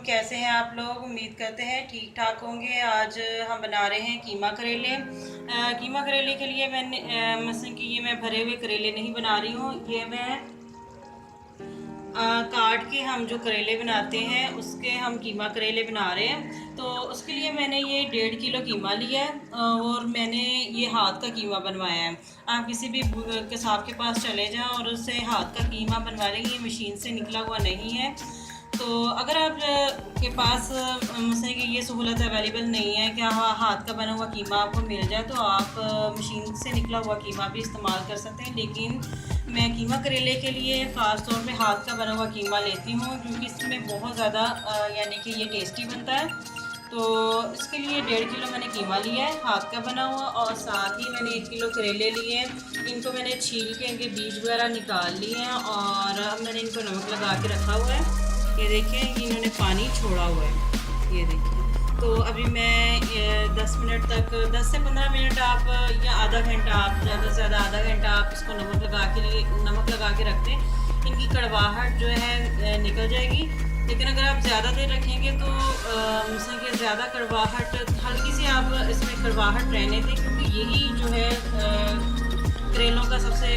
कैसे हैं आप लोग? उम्मीद करते हैं ठीक ठाक होंगे। आज हम बना रहे हैं कीमा करेले। कीमा करेले के लिए मैंने मसलन कि ये मैं भरे हुए करेले नहीं बना रही हूँ, ये मैं काट के हम जो करेले बनाते हैं उसके हम कीमा करेले बना रहे हैं। तो उसके लिए मैंने ये 1.5 किलो कीमा लिया है और मैंने ये हाथ का कीमा बनवाया है। आप किसी भी कसाब के पास चले जाएं और उससे हाथ का कीमा बनवा लेंगे, ये मशीन से निकला हुआ नहीं है। तो अगर आप के पास मतलब कि ये सहूलत अवेलेबल नहीं है कि हाथ का बना हुआ कीमा आपको मिल जाए, तो आप मशीन से निकला हुआ कीमा भी इस्तेमाल कर सकते हैं। लेकिन मैं कीमा करेले के लिए ख़ास तौर पे हाथ का बना हुआ कीमा लेती हूँ, क्योंकि इसमें बहुत ज़्यादा यानी कि ये टेस्टी बनता है। तो इसके लिए 1.5 किलो मैंने कीमा लिया है हाथ का बना हुआ, और साथ ही मैंने 1 किलो करेले लिए हैं। इनको मैंने छील के इनके बीज वगैरह निकाल लिए हैं और अब मैंने इनको नमक लगा के रखा हुआ है। ये देखें, इन्होंने पानी छोड़ा हुआ है, ये देखिए। तो अभी मैं 10 मिनट तक, 10 से 15 मिनट आप या आधा घंटा, आप ज़्यादा से ज़्यादा आधा घंटा आप इसको नमक लगा के रख दें। इनकी कड़वाहट जो है निकल जाएगी। लेकिन अगर आप ज़्यादा देर रखेंगे तो मतलब कि ज़्यादा कड़वाहट, हल्की सी आप इसमें कड़वाहट रहने दें, क्योंकि यही जो है करेलों का सबसे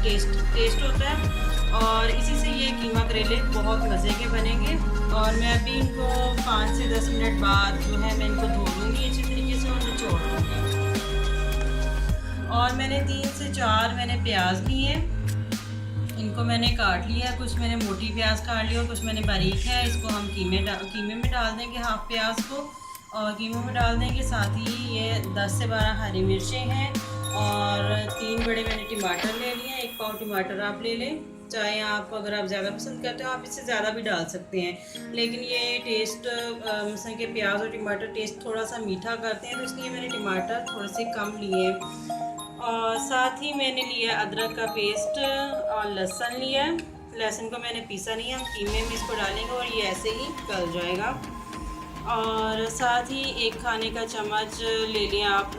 टेस्ट होता है। और इसी से ये कीमा करेले बहुत मज़े के बनेंगे। और मैं अभी इनको 5 से 10 मिनट बाद जो है मैं इनको धो लूँगी अच्छी तरीके से और निचोड़ लूँगी। और मैंने 3 से 4 प्याज लिए, इनको मैंने काट लिया। कुछ मैंने मोटी प्याज काट ली और कुछ मैंने बारीक है। इसको हम कीमे में डाल देंगे, हाफ प्याज को, और कीमे में डाल देंगे। साथ ही ये 10 से 12 हरी मिर्चें हैं और 3 बड़े मैंने टमाटर ले लिए हैं। 1 पाव टमाटर आप ले लें, चाहे आप अगर आप ज़्यादा पसंद करते हो आप इससे ज़्यादा भी डाल सकते हैं। लेकिन ये टेस्ट मसल के प्याज और टमाटर टेस्ट थोड़ा सा मीठा करते हैं, तो इसलिए मैंने टमाटर थोड़े से कम लिए हैं। और साथ ही मैंने लिया अदरक का पेस्ट और लहसुन लिया है। लहसुन को मैंने पीसा नहीं है, हम कीमे में इसको डालेंगे और ये ऐसे ही गल जाएगा। और साथ ही 1 खाने का चम्मच ले लिया आप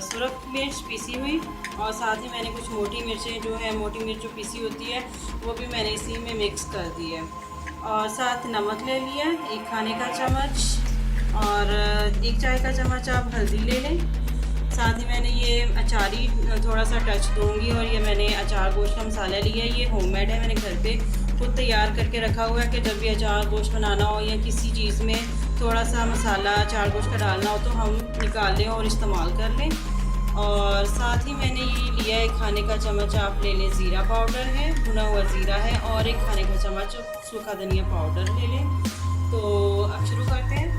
सुरख मिर्च पीसी हुई, और साथ ही मैंने कुछ मोटी मिर्चें जो है, मोटी मिर्च जो पीसी होती है वो भी मैंने इसी में मिक्स कर दी है। और साथ नमक ले लिया 1 खाने का चम्मच, और 1 चाय का चम्मच आप हल्दी ले लें। साथ ही मैंने ये अचारी थोड़ा सा टच दूंगी, और ये मैंने अचार गोश्त का मसाला लिया है। ये होममेड है, मैंने घर पे खुद तैयार करके रखा हुआ है कि जब भी अचार गोश्त बनाना हो या किसी चीज़ में थोड़ा सा मसाला अचार गोश्त का डालना हो तो हम निकाल लें और इस्तेमाल कर लें। और साथ ही मैंने ये लिया 1 खाने का चम्मच आप ले लें ज़ीरा पाउडर है, भुना हुआ ज़ीरा है, और 1 खाने का चम्मच सूखा धनिया पाउडर ले लें। तो अब शुरू करते हैं।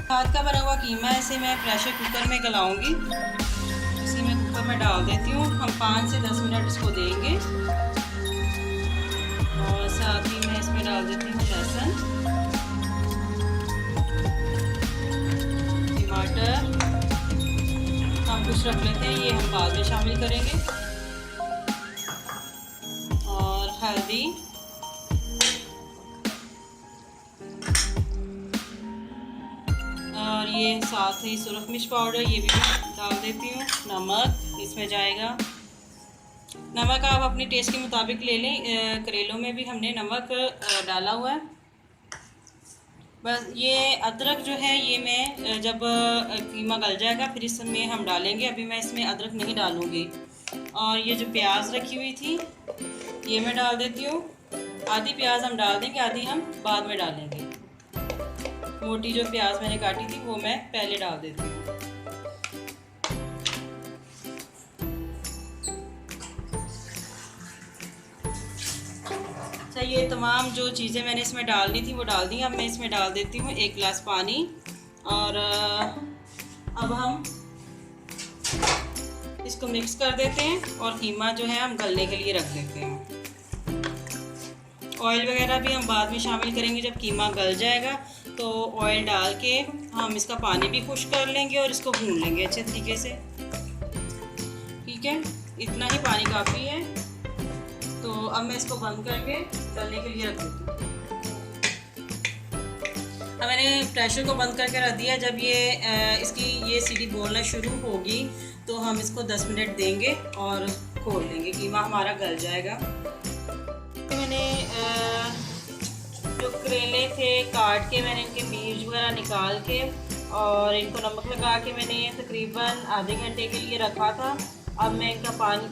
हाथ का बना हुआ कीमा इसे मैं प्रेशर कुकर में गलाऊंगी, इसी में कुकर में डाल देती हूँ। हम 5 से 10 मिनट इसको देंगे। और साथ ही मैं इसमें डाल देती हूँ लहसुन, टमाटर हम कुछ रख लेते हैं, ये हम बाद में शामिल करेंगे, और हल्दी, और ये साथ ही सुरख मिर्च पाउडर ये भी डाल देती हूँ। नमक इसमें जाएगा, नमक आप अपनी टेस्ट के मुताबिक ले लें। करेलों में भी हमने नमक डाला हुआ है। बस ये अदरक जो है ये मैं जब कीमा गल जाएगा फिर इसमें हम डालेंगे, अभी मैं इसमें अदरक नहीं डालूँगी। और ये जो प्याज रखी हुई थी ये मैं डाल देती हूँ। आधी प्याज हम डाल देंगे, आधी हम बाद में डालेंगे। मोटी जो प्याज मैंने काटी थी वो मैं पहले डाल देती हूँ। अच्छा, ये तमाम जो चीज़ें मैंने इसमें डालनी थी वो डाल दी। अब मैं इसमें डाल देती हूँ 1 गिलास पानी, और अब हम इसको मिक्स कर देते हैं और कीमा जो है हम गलने के लिए रख देते हैं। ऑयल वगैरह भी हम बाद में शामिल करेंगे जब कीमा गल जाएगा, तो ऑयल डाल के हम इसका पानी भी खुश्क कर लेंगे और इसको भून लेंगे अच्छे तरीके से। ठीक है, इतना ही पानी काफ़ी है। तो अब मैं इसको बंद करके तलने के लिए रख देती हूँ। अब मैंने प्रेशर को बंद करके रख दिया। जब ये इसकी ये सीटी बोलना शुरू होगी तो हम इसको 10 मिनट देंगे और खोल लेंगे, कीमा हमारा गल जाएगा। मैंने करेले थे काट के मैंने इनके बीज वगैरह निकाल के और इनको नमक लगा के मैंने तकरीबन आधे घंटे के लिए रखा था। अब मैं इनका पानी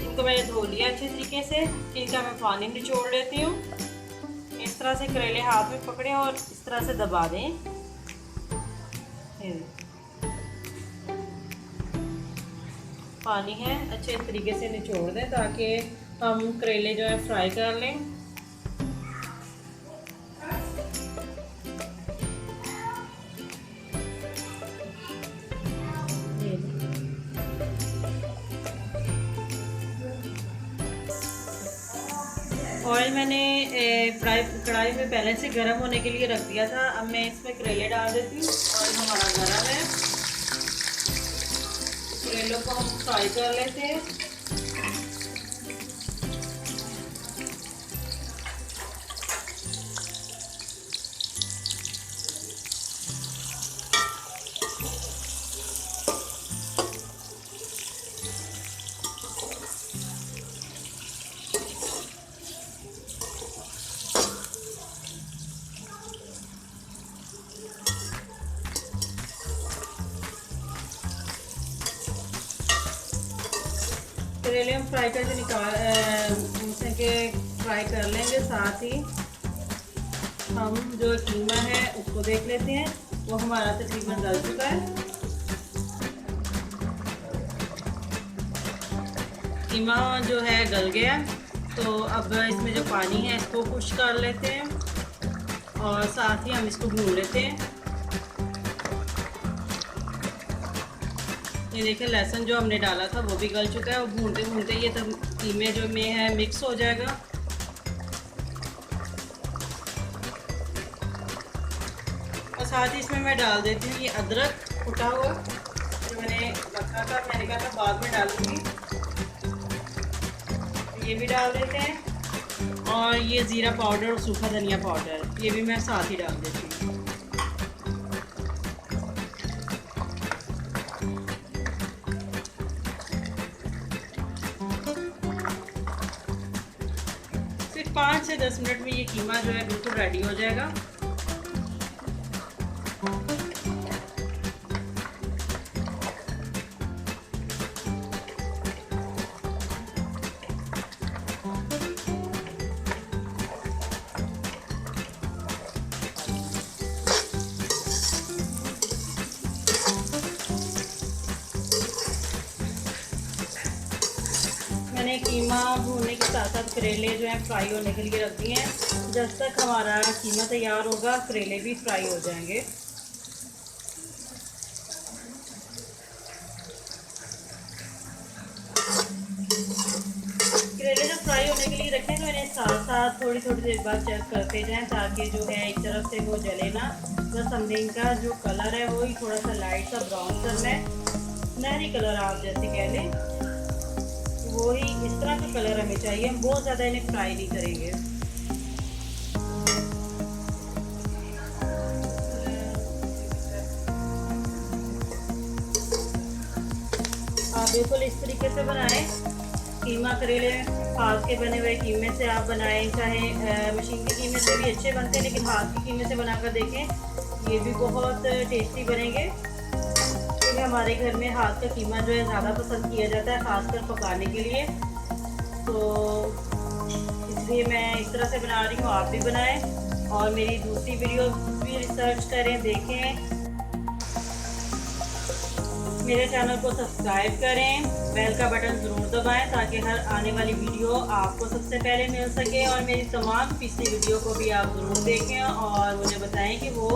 इनको मैंने धो लिया अच्छे तरीके से। इनका मैं पानी निचोड़ लेती हूँ। इस तरह से करेले हाथ में पकड़ें और इस तरह से दबा दें। पानी है अच्छे तरीके से निचोड़ दें ताकि हम करेले जो है फ्राई कर लें। ऑयल मैंने कढ़ाई में पहले से गर्म होने के लिए रख दिया था। अब मैं इसमें करेले डाल देती हूँ। ऑयल हमारा गर्म है, करेलों को हम फ्राई कर लेते हैं। करेले हम फ्राई करके फ्राई कर लेंगे। साथ ही हम जो कीमा है उसको देख लेते हैं, वो हमारा तकरीबन गल चुका है। कीमा जो है गल गया, तो अब इसमें जो पानी है इसको खुश कर लेते हैं और साथ ही हम इसको भून लेते हैं। ये देखिए लहसुन जो हमने डाला था वो भी गल चुका है और भूनते भूनते ये तब कीमे जो में है मिक्स हो जाएगा। और साथ ही इसमें मैं डाल देती हूँ ये अदरक कुटा हुआ जो मैंने रखा था, मैंने कहा था बाद में डालूंगी, ये भी डाल देते हैं। और ये ज़ीरा पाउडर और सूखा धनिया पाउडर ये भी मैं साथ ही डाल देती हूँ। फिर 5 से 10 मिनट में ये कीमा जो है बिल्कुल रेडी हो जाएगा। मैंने कीमा भूनने के साथ साथ करेले जो है फ्राई होने के लिए रख दिए हैं। जब तक हमारा कीमा तैयार होगा करेले भी फ्राई हो जाएंगे। करेले जब फ्राई होने के लिए रखें तो इन्हें साथ साथ थोड़ी थोड़ी देर बाद चेक करते जाएं ताकि जो है एक तरफ से वो जले ना। बस हमने इनका जो कलर है वही थोड़ा सा लाइट सा ब्राउन करना है, सुनहरी कलर आप जैसे कह लें, वही इस तरह का कलर हमें चाहिए। हम बहुत ज़्यादा इन्हें फ्राई नहीं करेंगे। आप बिल्कुल इस तरीके से बनाएं। कीमा करेले हाथ के बने हुए कीमे से आप बनाएं, चाहे मशीन के कीमे से भी अच्छे बनते हैं, लेकिन हाथ के कीमे से बनाकर देखें, ये भी बहुत टेस्टी बनेंगे। क्योंकि हमारे घर में हाथ का कीमा जो है ज़्यादा पसंद किया जाता है, ख़ासकर पकाने के लिए। तो इसलिए मैं इस तरह से बना रही हूँ, आप भी बनाएं और मेरी दूसरी वीडियो भी रिसर्च करें, देखें। मेरे चैनल को सब्सक्राइब करें, बेल का बटन ज़रूर दबाएं ताकि हर आने वाली वीडियो आपको सबसे पहले मिल सके। और मेरी तमाम पिछली वीडियो को भी आप ज़रूर देखें और मुझे बताएं कि वो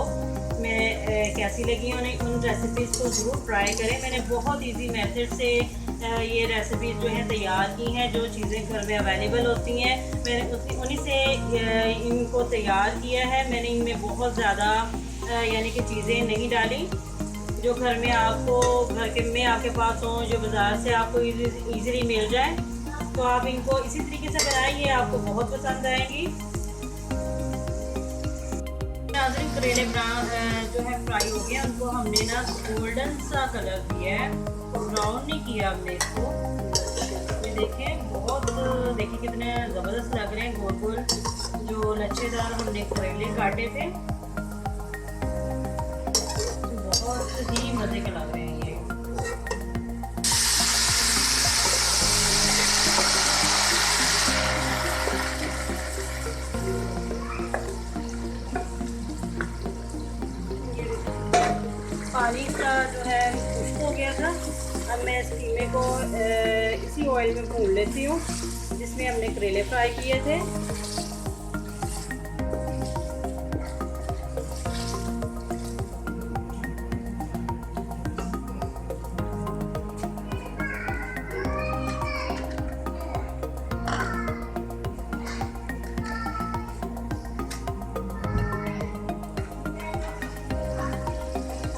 मैं कैसी लगी। उन रेसिपीज़ को ज़रूर ट्राई करें। मैंने बहुत इजी मेथड से ये रेसिपीज़ जो हैं तैयार की हैं। जो चीज़ें घर में अवेलेबल होती हैं मैंने उन्हीं से इनको तैयार किया है। मैंने इनमें बहुत ज़्यादा यानी कि चीज़ें नहीं डाली जो घर में आपको घर के में आपके पास हों, जो बाज़ार से आपको इजीली मिल जाए। तो आप इनको इसी तरीके से बनाइए, आपको बहुत पसंद आएंगी। नाज़रीन करेले जो है फ्राई हो गया, उनको हमने ना गोल्डन सा कलर दिया है, ब्राउन नहीं किया हमने इसको। ये देखें बहुत देखिए कितने ज़बरदस्त लग रहे हैं, गोल गोल जो लच्छेदार हमने करेले काटे थे, बहुत ही मज़े के लग रहे हैं ये। पानी का जो है खुश्क हो गया था। अब मैं इस कीमे को इसी ऑयल में भून लेती हूँ जिसमें हमने करेले फ्राई किए थे।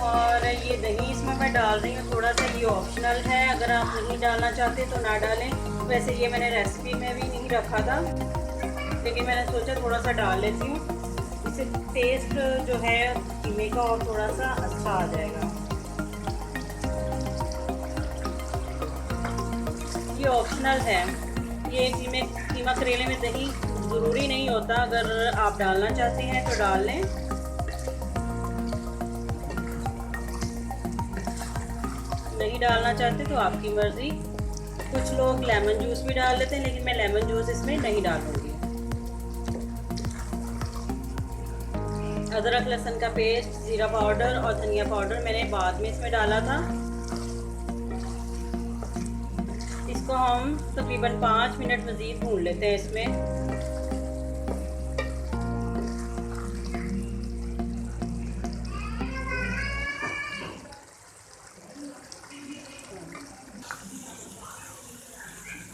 और ये दही इसमें मैं डाल रही हूँ थोड़ा सा, ये ऑप्शनल है, अगर आप नहीं डालना चाहते तो ना डालें। वैसे ये मैंने रेसिपी में भी नहीं रखा था, लेकिन मैंने सोचा थोड़ा सा डाल लेती हूँ, इससे टेस्ट जो है कीमे का और थोड़ा सा अच्छा आ जाएगा। ये ऑप्शनल है, ये कीमा करेले में दही ज़रूरी नहीं होता, अगर आप डालना चाहते हैं तो डाल लें। नहीं डालना चाहते तो आपकी मर्ज़ी। कुछ लोग लेमन जूस भी डाल लेते हैं, लेकिन मैं लेमन जूस इसमें नहीं डालूंगी। अदरक लहसुन का पेस्ट, ज़ीरा पाउडर और धनिया पाउडर मैंने बाद में इसमें डाला था। इसको हम तकरीबन 5 मिनट मज़ीद भून लेते हैं इसमें।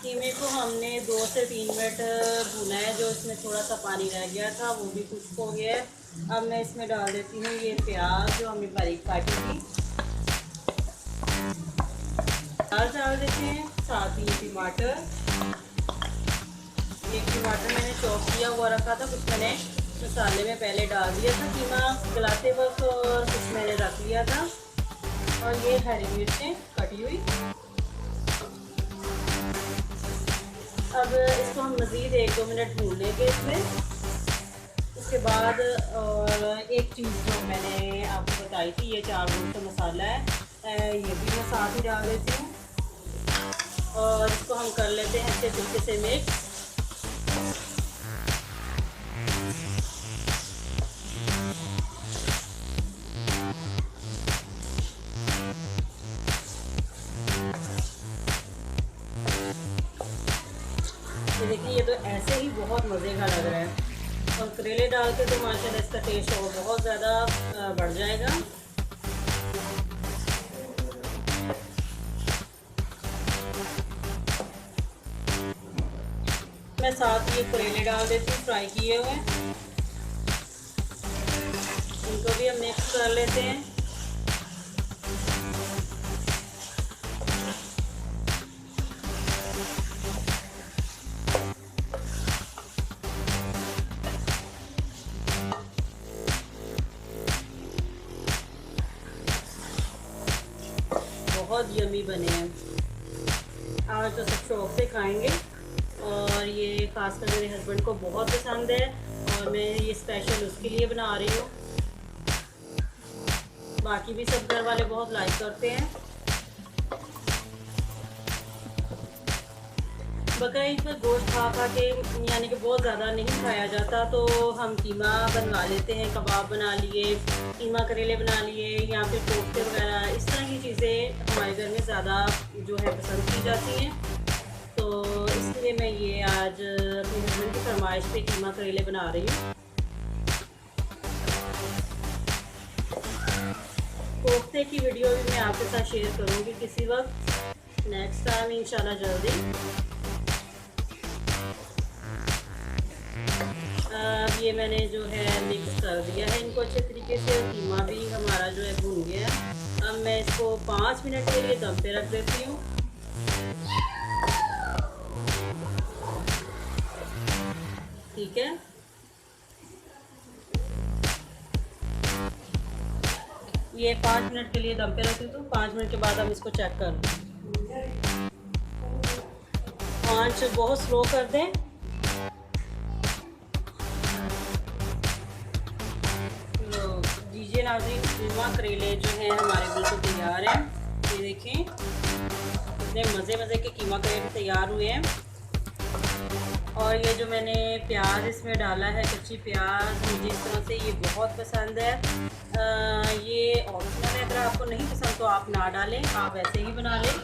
कीमे को हमने 2 से 3 मिनट भुना है, जो इसमें थोड़ा सा पानी रह गया था वो भी खुश्क हो गया है। अब मैं इसमें डाल देती हूँ ये प्याज जो हमने बारीक काटी थी, प्याज डाल देते हैं, साथ ही टमाटर। एक टमाटर मैंने चॉप किया हुआ रखा था, कुछ मैंने मसाले में पहले डाल दिया था कीमा गलाते वक्त, और कुछ मैंने रख लिया था। और ये हरी मिर्चें कटी हुई। अब इसको हम मज़ीद 1-2 मिनट भून लेंगे इसमें। उसके बाद और एक चीज़ जो मैंने आपको बताई थी, ये 4 गुण का मसाला है, ये भी मैं साथ ही डाल देती हूँ और इसको हम कर लेते हैं अच्छे तरीके से मिक्स। ये देखिए, ये तो ऐसे ही बहुत मज़े का लग रहा है, और करेले डाल के तो माशाल्लाह इसका टेस्ट और बहुत ज़्यादा बढ़ जाएगा। मैं साथ ये करेले डाल देती हूँ फ्राई किए हुए, इनको भी हम मिक्स कर लेते हैं। बहुत यमी बने हैं, आज तो सब शौक से खाएंगे, और ये खासकर मेरे हस्बैंड को बहुत पसंद है, और मैं ये स्पेशल उसके लिए बना रही हूँ। बाकी भी सब घर वाले बहुत लाइक करते हैं। बकरा ईद पर गोश्त खा के यानी कि बहुत ज़्यादा नहीं खाया जाता, तो हम कीमा बनवा लेते हैं, कबाब बना लिए, कीमा करेले बना लिए, या फिर कोफ्ते वगैरह, इस तरह की चीज़ें हमारे घर में ज़्यादा जो है पसंद की जाती हैं। तो इसलिए मैं ये आज अपने हस्बैंड की फरमाइश पे कीमा करेले बना रही हूँ। कोफ्ते की वीडियो भी मैं आपके साथ शेयर करूँगी किसी वक्त, नेक्स्ट टाइम इंशाल्लाह जल्दी। अब ये मैंने जो है मिक्स कर दिया है इनको अच्छे तरीके से, कीमा भी हमारा जो है भून गया। अब मैं इसको 5 मिनट के लिए दम पे रख देती हूँ। ठीक है, ये 5 मिनट के लिए दम पे रख देती हूँ। 5 मिनट के बाद हम इसको चेक कर लें। आंच बहुत स्लो कर दें। नाज़रीन, कीमा करेले जो हैं हमारे बिल्कुल तैयार हैं। ये देखें कितने मज़े मज़े के कीमा करेले तैयार हुए हैं। और ये जो मैंने प्याज इसमें डाला है, कच्ची प्याज, मुझे इस तरह से ये बहुत पसंद है। ये ऑप्शनल है, अगर आपको नहीं पसंद तो आप ना डालें, आप ऐसे ही बना लें,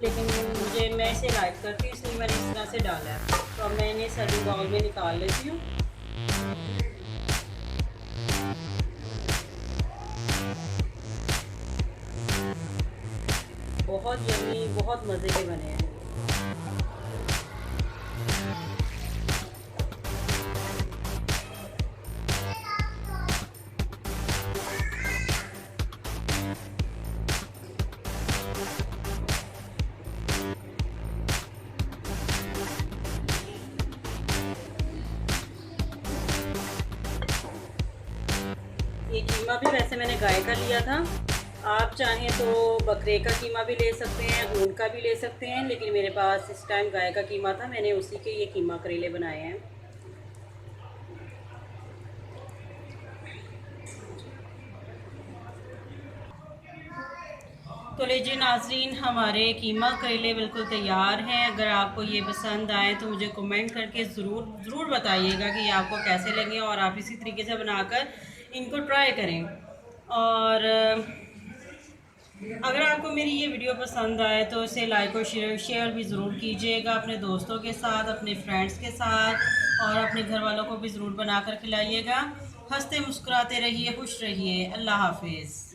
लेकिन मैं इसे लाइक करती हूँ इसलिए मैंने इस तरह से डाला है। तो अब मैं इन्हें सर्विंग बाउल में निकाल लेती हूँ। बहुत यम्मी, बहुत मज़े के बने हैं। ये कीमा भी वैसे मैंने गाय का लिया था, आप चाहें तो बकरे का कीमा भी ले सकते हैं, ऊँट का भी ले सकते हैं, लेकिन मेरे पास इस टाइम गाय का कीमा था, मैंने उसी के ये कीमा करेले बनाए हैं। तो लीजिए नाज़रीन, हमारे कीमा करेले बिल्कुल तैयार हैं। अगर आपको ये पसंद आए तो मुझे कमेंट करके ज़रूर बताइएगा कि ये आपको कैसे लगे, और आप इसी तरीके से बनाकर इनको ट्राई करें। और अगर आपको मेरी ये वीडियो पसंद आए तो इसे लाइक और शेयर भी ज़रूर कीजिएगा अपने दोस्तों के साथ, अपने फ्रेंड्स के साथ, और अपने घर वालों को भी ज़रूर बनाकर खिलाइएगा। हंसते मुस्कुराते रहिए, खुश रहिए। अल्लाह हाफिज़।